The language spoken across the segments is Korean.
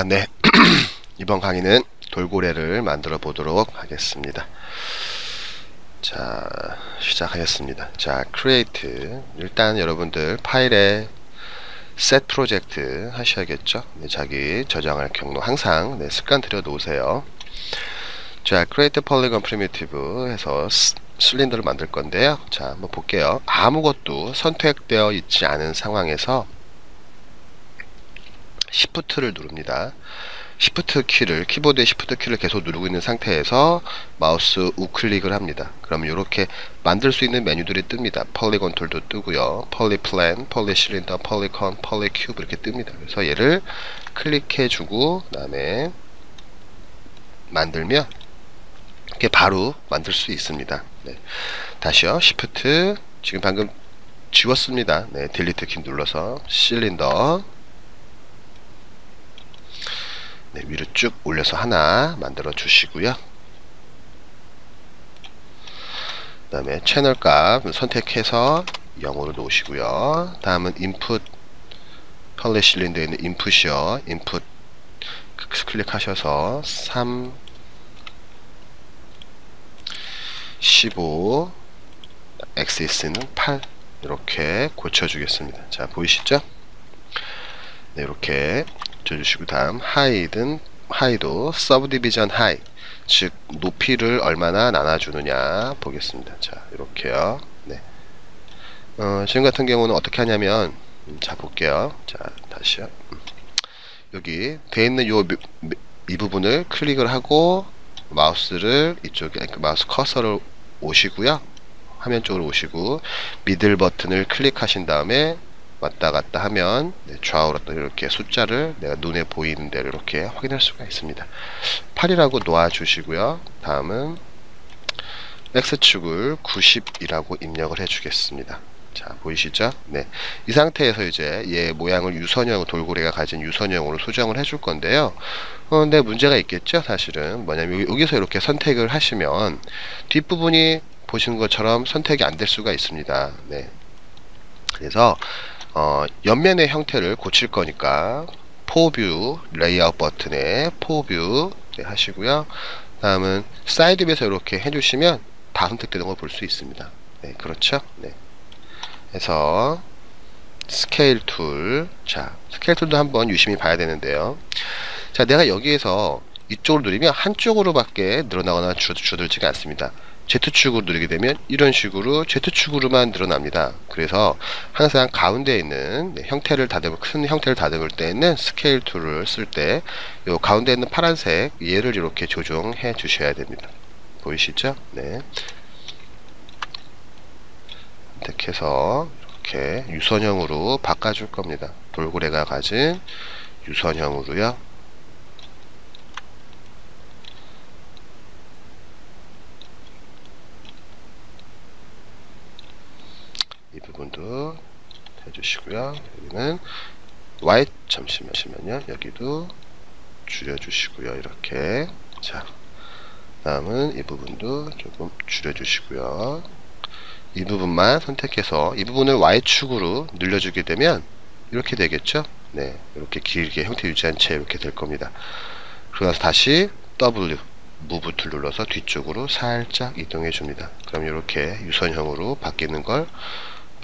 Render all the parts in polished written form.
네. 이번 강의는 돌고래를 만들어 보도록 하겠습니다. 자, 시작하겠습니다. 자, create. 일단 여러분들 파일에 set project 하셔야겠죠. 자기 저장할 경로 항상 습관 들여 놓으세요. 자, create polygon primitive 해서 실린더를 만들 건데요. 자, 한번 볼게요. 아무것도 선택되어 있지 않은 상황에서 Shift를 누릅니다. Shift 키를, 키보드의 Shift 키를 계속 누르고 있는 상태에서 마우스 우클릭을 합니다. 그러면 이렇게 만들 수 있는 메뉴들이 뜹니다. 폴리곤 툴도 뜨고요. 폴리플랜, 폴리실린더, 폴리콘, 폴리큐브 이렇게 뜹니다. 그래서 얘를 클릭해주고 그 다음에 만들면 이렇게 바로 만들 수 있습니다. 네. 다시요. Shift, 지금 방금 지웠습니다. 네, 딜리트 키 눌러서 실린더 위로 쭉 올려서 하나 만들어 주시고요. 그 다음에 채널 값 선택해서 0으로 놓으시고요. 다음은 인풋 컬러 실린더에 있는 인풋이요. 인풋 클릭하셔서 3, 15, 엑시스는 8 이렇게 고쳐주겠습니다. 자, 보이시죠? 네, 이렇게 주시고 다음 하이도 서브디비전 하이, 즉 높이를 얼마나 나눠주느냐 보겠습니다. 자, 이렇게요. 네. 지금 같은 경우는 어떻게 하냐면 자, 볼게요. 자, 다시요. 여기 돼 있는 이 부분을 클릭을 하고 마우스를 이쪽에 마우스 커서를 오시고요. 화면 쪽으로 오시고 미들 버튼을 클릭하신 다음에 왔다 갔다 하면 좌우로 또 이렇게 숫자를 내가 눈에 보이는 대로 이렇게 확인할 수가 있습니다. 8이라고 놓아주시고요. 다음은 X축을 90이라고 입력을 해주겠습니다. 자, 보이시죠? 네. 이 상태에서 이제 얘 모양을 유선형, 돌고래가 가진 유선형으로 수정을 해줄 건데요. 근데 문제가 있겠죠? 사실은 뭐냐면 여기서 이렇게 선택을 하시면 뒷부분이 보시는 것처럼 선택이 안 될 수가 있습니다. 네. 그래서 옆면의 형태를 고칠 거니까 포뷰 레이아웃 버튼에 포뷰 하시고요. 다음은 사이드 뷰에서 이렇게 해주시면 다 선택되는 걸 볼 수 있습니다. 네, 그렇죠? 네. 해서 스케일 툴, 자, 스케일 툴도 한번 유심히 봐야 되는데요. 자, 내가 여기에서 이쪽으로 누르면 한쪽으로밖에 늘어나거나 줄어들지가 않습니다. Z축으로 누르게 되면 이런 식으로 Z축으로만 늘어납니다. 그래서 항상 가운데에 있는 형태를 다듬을, 큰 형태를 다듬을 때는 스케일 툴을 쓸 때 요 가운데에 있는 파란색 얘를 이렇게 조정해 주셔야 됩니다. 보이시죠? 네. 선택해서 이렇게 유선형으로 바꿔줄 겁니다. 돌고래가 가진 유선형으로요. 이 부분도 해주시고요. 여기는 Y 잠시만요. 여기도 줄여주시고요. 이렇게. 자, 다음은 이 부분도 조금 줄여주시고요. 이 부분만 선택해서 이 부분을 Y축으로 늘려주게 되면 이렇게 되겠죠? 네, 이렇게 길게 형태 유지한 채 이렇게 될 겁니다. 그러고 나서 다시 W 무브 툴 눌러서 뒤쪽으로 살짝 이동해 줍니다. 그럼 이렇게 유선형으로 바뀌는 걸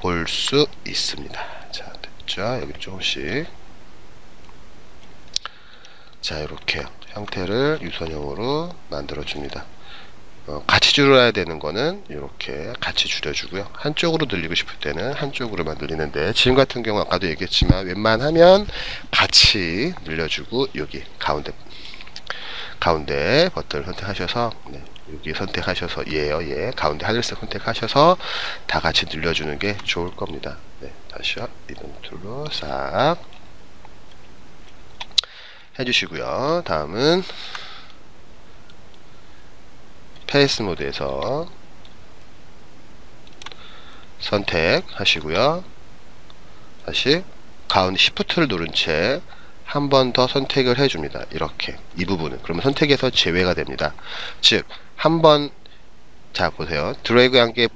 볼 수 있습니다. 자, 됐죠? 여기 조금씩. 자, 이렇게 형태를 유선형으로 만들어 줍니다. 같이 줄여야 되는 거는 이렇게 같이 줄여주고요. 한쪽으로 늘리고 싶을 때는 한쪽으로만 늘리는데 지금 같은 경우 아까도 얘기했지만 웬만하면 같이 늘려주고 여기 가운데 버튼을 선택하셔서 네, 여기 선택하셔서 얘 가운데 하늘색 선택하셔서 다 같이 늘려주는 게 좋을 겁니다. 네, 다시요. 이동 툴로 싹 해주시고요. 다음은 페이스 모드에서 선택하시고요. 다시 가운데 Shift를 누른 채 한 번 더 선택을 해줍니다. 이렇게 이 부분은 그러면 선택에서 제외가 됩니다. 즉 한 번 자 보세요. 드래그 한 개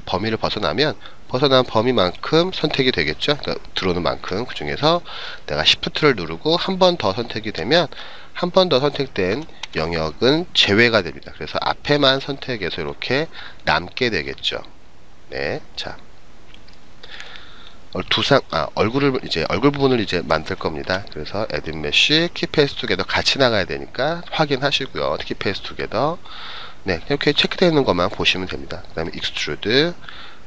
범위를 벗어나면 벗어난 범위만큼 선택이 되겠죠. 그러니까 들어오는 만큼. 그 중에서 내가 Shift를 누르고 한 번 더 선택이 되면 한 번 더 선택된 영역은 제외가 됩니다. 그래서 앞에만 선택해서 이렇게 남게 되겠죠. 네, 자, 얼굴을 이제 얼굴 부분을 이제 만들 겁니다. 그래서 Add Mesh, Keep Paste Together 같이 나가야 되니까 확인하시고요. Keep Paste Together. 네, 이렇게 체크되어 있는 것만 보시면 됩니다. 그 다음에 Extrude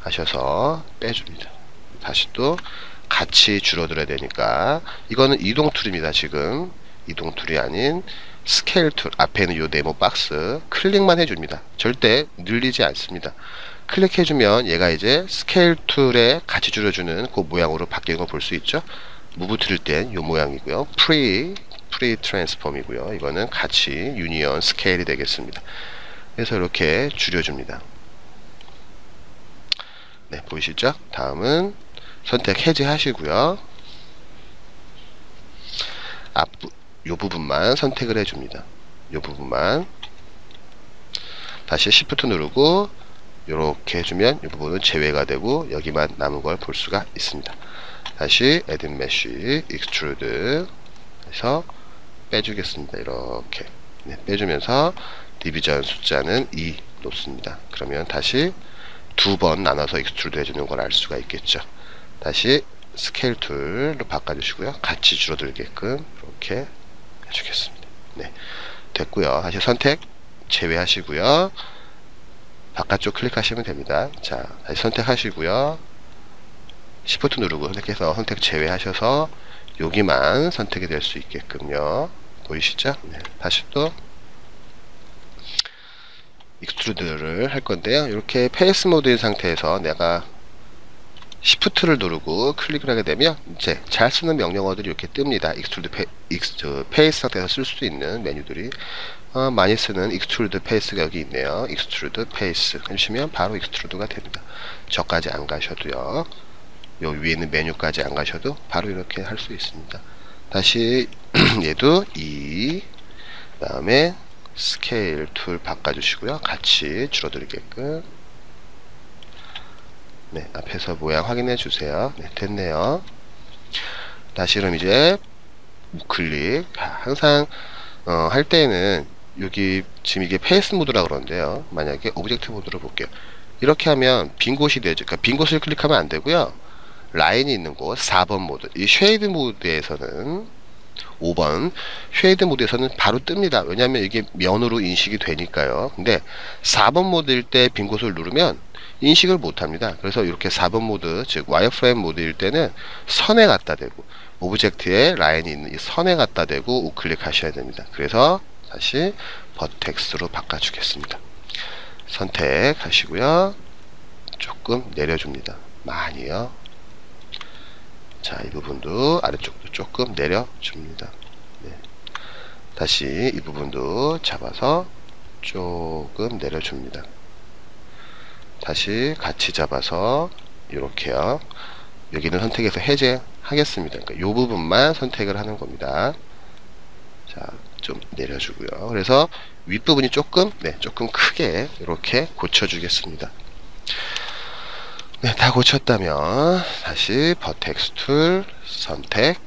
하셔서 빼줍니다. 다시 또 같이 줄어들어야 되니까 이거는 이동 툴입니다. 지금 이동 툴이 아닌 스케일 툴. 앞에 있는 요 네모 박스 클릭만 해줍니다. 절대 늘리지 않습니다. 클릭해주면 얘가 이제 스케일 툴에 같이 줄여주는 그 모양으로 바뀌는 걸 볼 수 있죠. 무브 툴일 땐 요 모양이고요. 프리 트랜스폼이고요. 이거는 같이 유니언 스케일이 되겠습니다. 그래서 이렇게 줄여줍니다. 네, 보이시죠? 다음은 선택 해제하시고요. 요 부분만 선택을 해줍니다. 요 부분만. 다시 Shift 누르고 이렇게 해주면 이 부분은 제외가 되고 여기만 남은 걸 볼 수가 있습니다. 다시 Add Mesh, Extrude 해서 빼주겠습니다. 이렇게 네, 빼주면서 디비전 숫자는 2 놓습니다. 그러면 다시 두 번 나눠서 익스트루드 해주는 걸 알 수가 있겠죠. 다시 스케일 툴로 바꿔주시고요. 같이 줄어들게끔 이렇게 해주겠습니다. 네, 됐고요. 다시 선택 제외하시고요. 바깥쪽 클릭하시면 됩니다. 자, 다시 선택하시고요. Shift 누르고 선택해서 선택 제외하셔서 여기만 선택이 될 수 있게끔요. 보이시죠? 네, 다시 또 익스트루드를 할 건데요. 이렇게 페이스 모드인 상태에서 내가 Shift를 누르고 클릭을 하게 되면 이제 잘 쓰는 명령어들이 이렇게 뜹니다. 페이스 상태에서 쓸 수 있는 메뉴들이 많이 쓰는 익스트루드 페이스가 여기 있네요. 익스트루드 페이스 해주시면 바로 익스트루드가 됩니다. 저까지 안 가셔도요. 요 위에 있는 메뉴까지 안 가셔도 바로 이렇게 할 수 있습니다. 다시 얘도 그 다음에 스케일 툴 바꿔주시고요. 같이 줄어들게끔. 네, 앞에서 모양 확인해 주세요. 네, 됐네요. 다시 그럼 이제 우클릭. 항상 할 때에는 여기 지금 이게 페이스 모드라 그러는데요. 만약에 오브젝트 모드로 볼게요. 이렇게 하면 빈 곳이 되죠. 그러니까 빈 곳을 클릭하면 안 되고요. 라인이 있는 곳 4번 모드. 이 쉐이드 모드에서는 5번 쉐이드 모드에서는 바로 뜹니다. 왜냐하면 이게 면으로 인식이 되니까요. 근데 4번 모드일 때 빈 곳을 누르면 인식을 못합니다. 그래서 이렇게 4번 모드, 즉 와이어프레임 모드일 때는 선에 갖다 대고 오브젝트에 라인이 있는 이 선에 갖다 대고 우클릭 하셔야 됩니다. 그래서 다시 버텍스로 바꿔주겠습니다. 선택하시고요. 조금 내려줍니다. 많이요. 자, 이 부분도 아래쪽도 조금 내려줍니다. 네. 다시 이 부분도 잡아서 조금 내려줍니다. 다시 같이 잡아서 이렇게요. 여기는 선택해서 해제하겠습니다. 그러니까 이 부분만 선택을 하는 겁니다. 자, 좀 내려주고요. 그래서 윗부분이 조금 크게 이렇게 고쳐주겠습니다. 네, 다 고쳤다면 다시 버텍스 툴 선택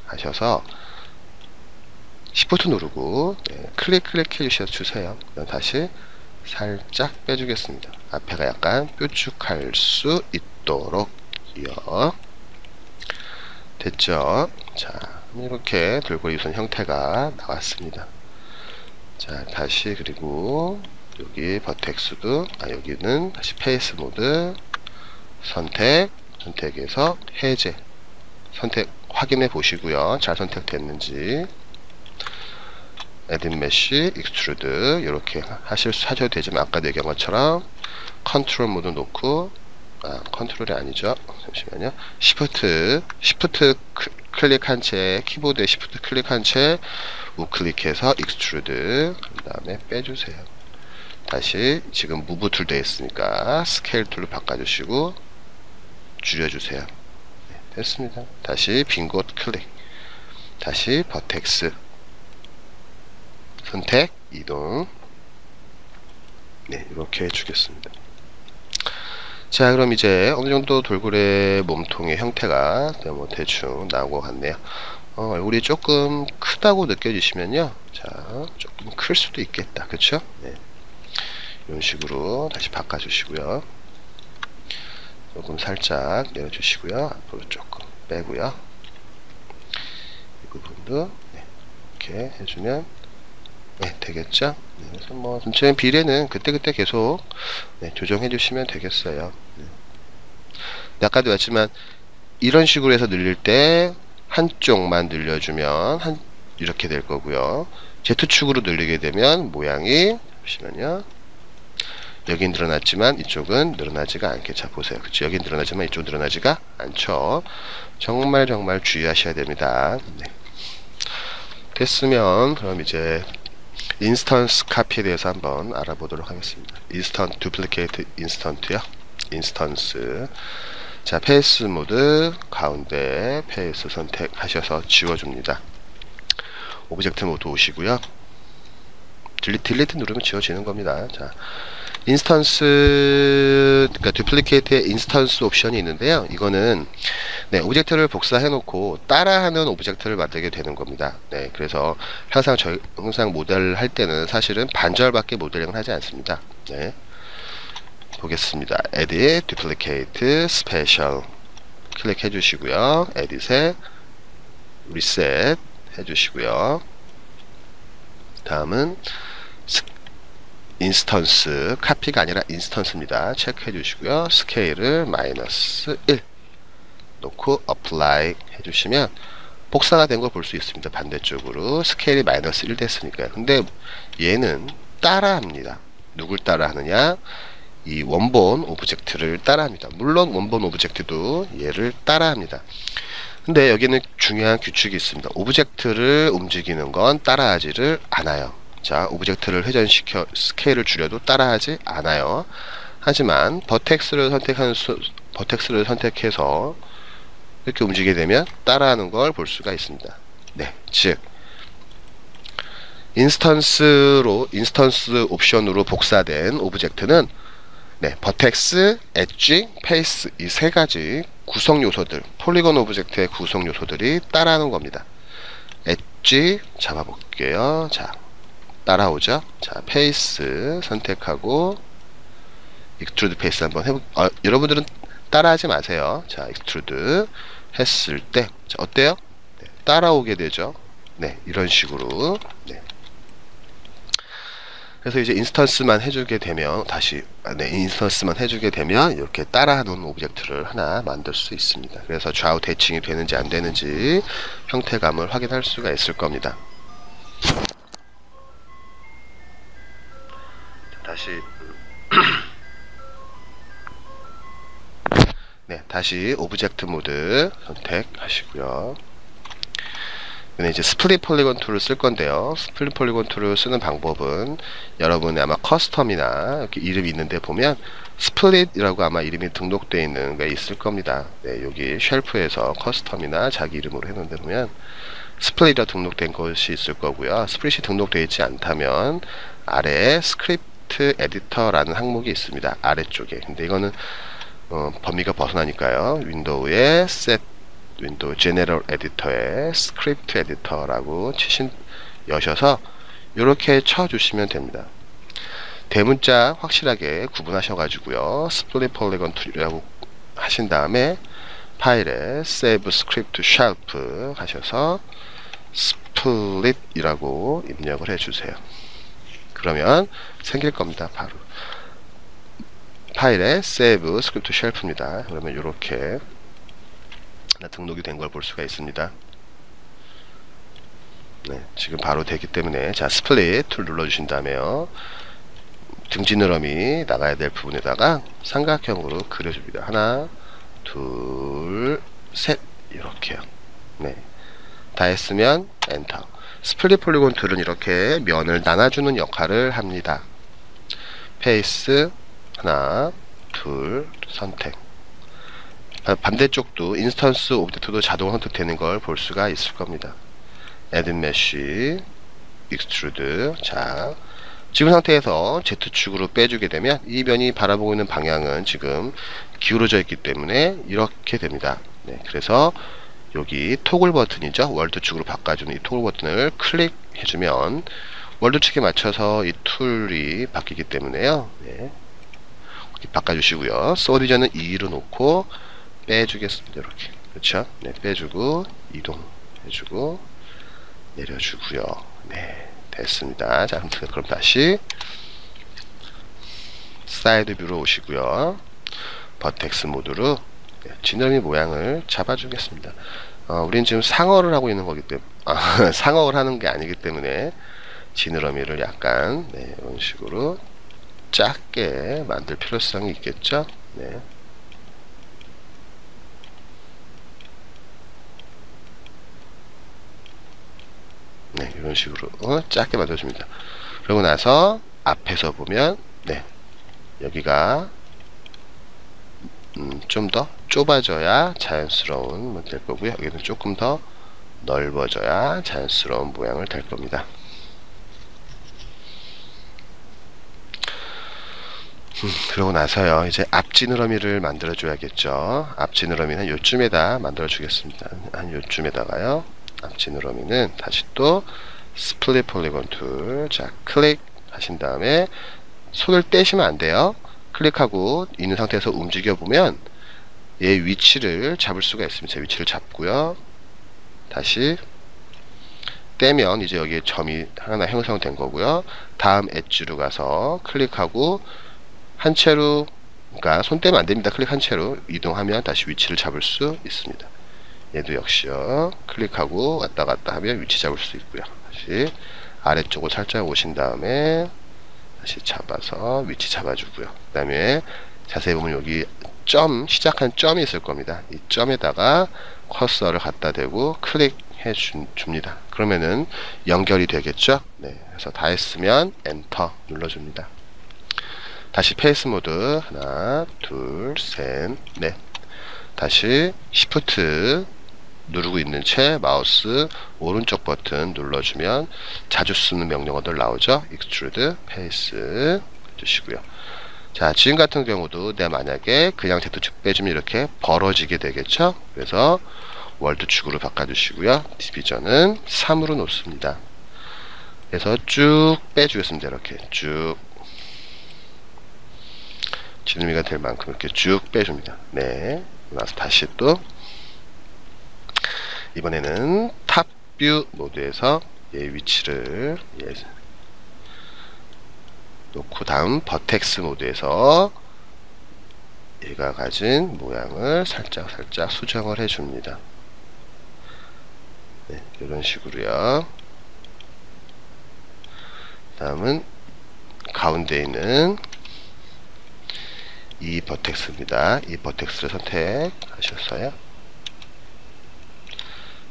하셔서 Shift 누르고 클릭 해 주세요. 그럼 다시 살짝 빼주겠습니다. 앞에가 약간 뾰족할 수 있도록요. 됐죠? 자, 이렇게 돌고래 유선 형태가 나왔습니다. 자, 다시 그리고 여기 버텍스도 여기는 다시 페이스 모드 선택해서 해제 선택 확인해 보시고요. 잘 선택됐는지. Add Mesh, Extrude 이렇게 하셔도 되지만 아까 얘기한 것처럼 컨트롤 모드 놓고 컨트롤이 아니죠. 잠시만요. Shift 클릭한 채 키보드에 Shift 클릭한 채 우클릭해서 Extrude 그 다음에 빼주세요. 다시 지금 Move 툴 되어 있으니까 스케일 툴로 바꿔주시고 줄여주세요. 네, 됐습니다. 다시 빈 곳 클릭. 다시 버텍스 선택, 이동. 네, 이렇게 해주겠습니다. 자, 그럼 이제 어느 정도 돌고래 몸통의 형태가 뭐 대충 나온 것 같네요. 얼굴이 조금 크다고 느껴지시면요, 자, 조금 클 수도 있겠다, 그쵸? 네. 이런 식으로 다시 바꿔주시고요. 조금 살짝 내려주시고요. 앞으로 조금 빼고요. 이 부분도 네, 이렇게 해주면 네, 되겠죠? 네, 그래서 뭐 전체 비례는 그때그때 계속 네, 조정해 주시면 되겠어요. 네. 아까도 했지만 이런 식으로 해서 늘릴 때 한쪽만 늘려주면 이렇게 될 거고요. Z축으로 늘리게 되면 모양이 보시면요, 여긴 늘어났지만 이쪽은 늘어나지가 않게. 자, 보세요. 그치? 여긴 늘어나지만 이쪽은 늘어나지가 않죠. 정말 주의하셔야 됩니다. 네. 됐으면 그럼 이제 인스턴스 카피에 대해서 한번 알아보도록 하겠습니다. 인스턴트 두플리케이트 인스턴트요. 인스턴스. 자, 페이스 모드 가운데 페이스 선택하셔서 지워줍니다. 오브젝트 모드 오시고요. 딜리트 누르면 지워지는 겁니다. 자, 인스턴스, 그러니까 두플리케이트의 인스턴스 옵션이 있는데요. 이거는 네, 오브젝트를 복사해 놓고 따라하는 오브젝트를 만들게 되는 겁니다. 네, 그래서 항상 모델 할 때는 사실은 반절밖에 모델링을 하지 않습니다. 네, 보겠습니다. Edit, Duplicate, Special 클릭해 주시고요. Edit에 Reset 해주시고요. 다음은 인스턴스, 카피가 아니라 인스턴스입니다. 체크해 주시고요. 스케일을 -1 놓고 어플라이 해주시면 복사가 된 걸 볼 수 있습니다. 반대쪽으로 스케일이 -1 됐으니까요. 근데 얘는 따라합니다. 누굴 따라하느냐? 이 원본 오브젝트를 따라합니다. 물론 원본 오브젝트도 얘를 따라합니다. 근데 여기는 중요한 규칙이 있습니다. 오브젝트를 움직이는 건 따라하지를 않아요. 자, 오브젝트를 회전시켜 스케일을 줄여도 따라하지 않아요. 하지만 버텍스를 선택해서 이렇게 움직이게 되면 따라하는 걸 볼 수가 있습니다. 네, 즉 인스턴스 옵션으로 복사된 오브젝트는 네, 버텍스, 엣지, 페이스 이 세 가지 구성 요소들, 폴리곤 오브젝트의 구성 요소들이 따라하는 겁니다. 엣지 잡아볼게요. 자, 따라오죠. 자, 페이스 선택하고 익스트루드 페이스 한번 여러분들은 따라하지 마세요. 자, 익스트루드 했을 때 자, 어때요? 네, 따라오게 되죠. 네, 이런 식으로. 네. 그래서 이제 인스턴스만 해주게 되면 인스턴스만 해주게 되면 이렇게 따라하는 오브젝트를 하나 만들 수 있습니다. 그래서 좌우 대칭이 되는지 안 되는지 형태감을 확인할 수가 있을 겁니다. 다시 오브젝트 모드 선택하시고요. 이제 스플릿 폴리곤 툴을 쓸 건데요. 스플릿 폴리곤 툴을 쓰는 방법은 여러분의 아마 커스텀이나 이렇게 이름이 있는데 보면 스플릿이라고 아마 이름이 등록되어 있는 게 있을 겁니다. 네, 여기 쉘프에서 커스텀이나 자기 이름으로 해놓은데 보면 스플릿이라 등록된 것이 있을 거고요. 스플릿이 등록되어 있지 않다면 아래에 스크립트 에디터라는 항목이 있습니다. 아래쪽에. 근데 이거는 범위가 벗어나니까요. 윈도우 제너럴 에디터에 스크립트 에디터라고 여셔서 이렇게 쳐주시면 됩니다. 대문자 확실하게 구분하셔가지고요. 스플릿 폴리곤 툴이라고 하신 다음에 파일에 save script sharp 하셔서 split이라고 입력을 해주세요. 그러면 생길 겁니다. 바로 파일에 save script sharp입니다. 그러면 이렇게 등록이 된 걸 볼 수가 있습니다. 네, 지금 바로 되기 때문에 자, 스플릿 툴 눌러주신 다음에요. 등지느러미 나가야 될 부분에다가 삼각형으로 그려줍니다. 하나, 둘, 셋 이렇게요. 네, 다 했으면 엔터. 스플릿 폴리곤 툴은 이렇게 면을 나눠주는 역할을 합니다. 페이스 하나, 둘, 선택. 반대쪽도 인스턴스 오브젝트도 자동 선택되는 걸 볼 수가 있을 겁니다. Add Mesh, Extrude. 자, 지금 상태에서 Z축으로 빼주게 되면 이 변이 바라보고 있는 방향은 지금 기울어져 있기 때문에 이렇게 됩니다. 네, 그래서 여기 토글 버튼이죠. 월드 축으로 바꿔주는 이 토글 버튼을 클릭해주면 월드 축에 맞춰서 이 툴이 바뀌기 때문에요. 네, 바꿔주시고요. 소리전은 2로 놓고 빼주겠습니다. 이렇게. 그렇죠? 네, 빼주고 이동해주고 내려주고요. 네, 됐습니다. 자, 그럼 다시 사이드 뷰로 오시고요. 버텍스 모드로 지느러미 모양을 잡아주겠습니다. 우린 지금 상어를 하고 있는 거기 때문에 상어를 하는 게 아니기 때문에 지느러미를 약간 이런 식으로 작게 만들 필요성이 있겠죠. 네. 네, 이런 식으로 작게 만들어줍니다. 그러고 나서 앞에서 보면 여기가 좀 더 좁아져야 자연스러운 될 거고요. 여기는 조금 더 넓어져야 자연스러운 모양을 될 겁니다. 그러고 나서요, 이제 앞지느러미를 만들어 줘야겠죠. 앞지느러미는 요쯤에다 만들어 주겠습니다. 한 요쯤에다가요. 앞지느러미는 다시 또 스플릿 폴리곤 툴, 자, 클릭 하신 다음에 손을 떼시면 안 돼요. 클릭하고 있는 상태에서 움직여 보면 얘 위치를 잡을 수가 있습니다. 위치를 잡고요. 다시 떼면 이제 여기에 점이 하나 형성된 거고요. 다음 엣지로 가서 클릭하고 한 채로, 그러니까 손 떼면 안 됩니다. 클릭한 채로 이동하면 다시 위치를 잡을 수 있습니다. 얘도 역시요. 클릭하고 왔다 갔다 하면 위치 잡을 수 있고요. 다시 아래쪽으로 살짝 오신 다음에 다시 잡아서 위치 잡아주고요. 그 다음에 자세히 보면 여기 점, 시작한 점이 있을 겁니다. 이 점에다가 커서를 갖다 대고 클릭해 줍니다. 그러면은 연결이 되겠죠. 네, 그래서 다 했으면 엔터 눌러줍니다. 다시 페이스 모드 하나, 둘, 셋, 넷. 다시 시프트 누르고 있는 채 마우스 오른쪽 버튼 눌러주면 자주 쓰는 명령어들 나오죠. 익스트루드, 페이스 해주시고요. 자, 지금 같은 경우도 내가 만약에 그냥 Z축 빼주면 이렇게 벌어지게 되겠죠. 그래서 월드축으로 바꿔주시고요. 디비전은 3으로 놓습니다. 그래서 쭉 빼주겠습니다. 이렇게 쭉 지느러미가 될 만큼 이렇게 쭉 빼줍니다. 네, 그래서 다시 또 이번에는 탑뷰 모드에서 얘 위치를 놓고 다음 버텍스 모드에서 얘가 가진 모양을 살짝 수정을 해줍니다. 네, 이런 식으로요. 다음은 가운데 있는 이 버텍스입니다. 이 버텍스를 선택하셨어요.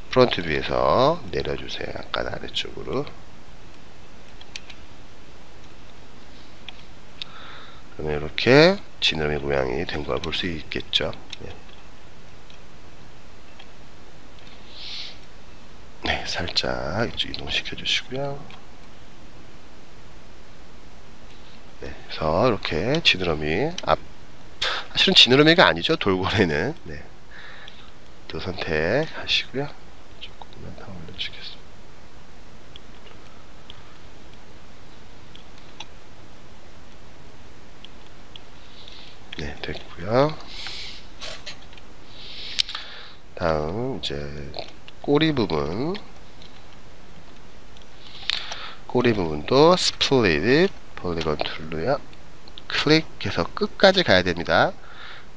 프론트 뷰에서 내려주세요. 약간 아래쪽으로. 그러면 이렇게 지느러미 모양이 된 걸 볼 수 있겠죠. 네, 살짝 이쪽 이동시켜 주시고요. 네, 그래서 이렇게 지느러미 사실은 지느러미가 아니죠. 돌고래는. 네, 또 선택하시고요. 조금만 더 올려주겠습니다. 네, 됐고요. 다음 이제 꼬리 부분도 스플릿 폴리곤 툴로요. 클릭해서 끝까지 가야 됩니다.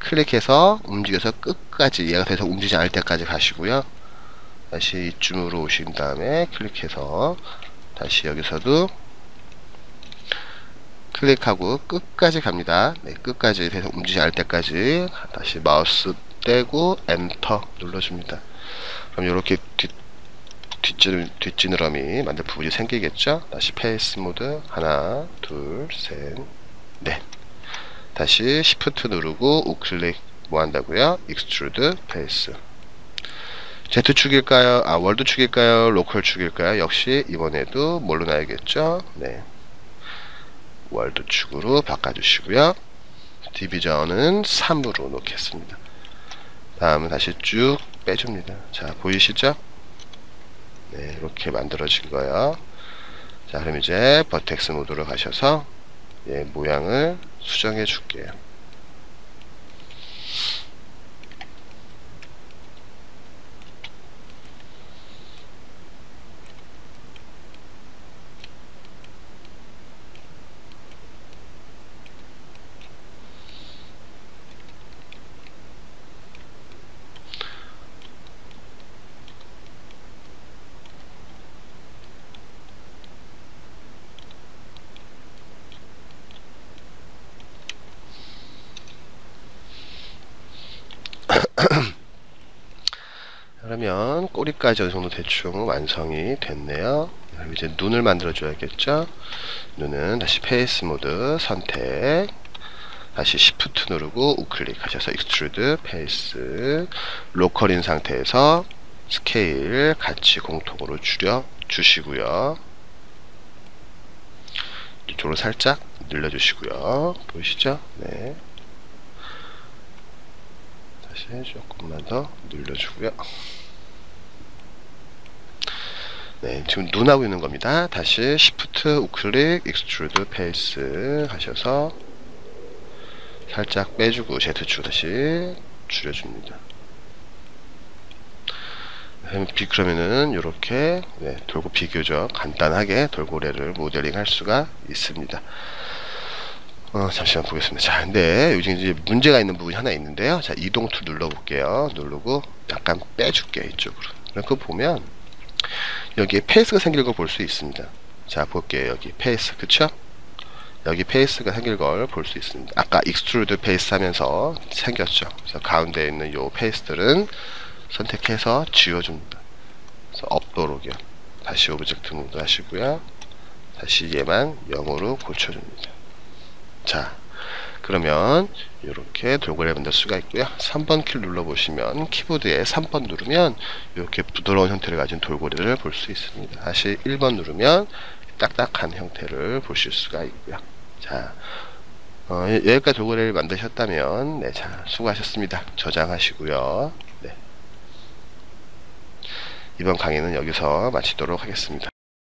클릭해서 움직여서 끝까지, 얘가 계속 움직이지 않을 때까지 가시고요. 다시 이쯤으로 오신 다음에 클릭해서 다시 여기서도 클릭하고 끝까지 갑니다. 네, 끝까지 계속 움직이지 않을 때까지 다시 마우스 떼고 엔터 눌러줍니다. 그럼 이렇게 뒷지느러미 만들 부분이 생기겠죠. 다시 페이스 모드 하나, 둘, 셋, 넷. 다시 시프트 누르고 우클릭 뭐 한다고요? 익스트루드 페이스. Z축일까요? 월드축일까요? 로컬축일까요? 역시 이번에도 뭘로 놔야겠죠? 네. 월드축으로 바꿔주시고요. 디비전은 3으로 놓겠습니다. 다음은 다시 쭉 빼줍니다. 자, 보이시죠? 네, 이렇게 만들어진 거예요. 자, 그럼 이제 버텍스 모드로 가셔서 모양을 수정해 줄게요. 그러면 꼬리까지 어느 정도 대충 완성이 됐네요. 그럼 이제 눈을 만들어 줘야겠죠. 눈은 다시 페이스 모드 선택, 다시 Shift 누르고 우클릭 하셔서 익스트루드 페이스, 로컬인 상태에서 스케일 같이 공통으로 줄여 주시고요. 이쪽으로 살짝 늘려 주시고요. 보이시죠? 네. 다시 조금만 더 늘려주고요. 네, 지금 눈하고 있는 겁니다. 다시 Shift 우클릭 익스트루드 페이스 하셔서 살짝 빼주고 Z축 다시 줄여줍니다. 그러면은 이렇게 돌고 비교적 간단하게 돌고래를 모델링 할 수가 있습니다. 잠시만 보겠습니다. 자, 근데 요즘 이제 문제가 있는 부분이 하나 있는데요. 자, 이동 툴 눌러볼게요. 누르고 약간 빼줄게요. 이쪽으로. 그거 보면 여기에 페이스가 생길 걸 볼 수 있습니다. 자, 볼게요. 여기 페이스, 그쵸? 여기 페이스가 생길 걸 볼 수 있습니다. 아까 익스트루드 페이스 하면서 생겼죠. 그래서 가운데 있는 요 페이스들은 선택해서 지워줍니다. 그래서 업도록이요. 다시 오브젝트 모드 하시고요. 다시 얘만 0으로 고쳐줍니다. 자, 그러면 이렇게 돌고래 만들 수가 있고요. 3번 키를 눌러보시면 키보드에 3번 누르면 이렇게 부드러운 형태를 가진 돌고래를 볼 수 있습니다. 다시 1번 누르면 딱딱한 형태를 보실 수가 있고요. 자, 여기까지 돌고래를 만드셨다면 네, 자, 수고하셨습니다. 저장하시고요. 네. 이번 강의는 여기서 마치도록 하겠습니다.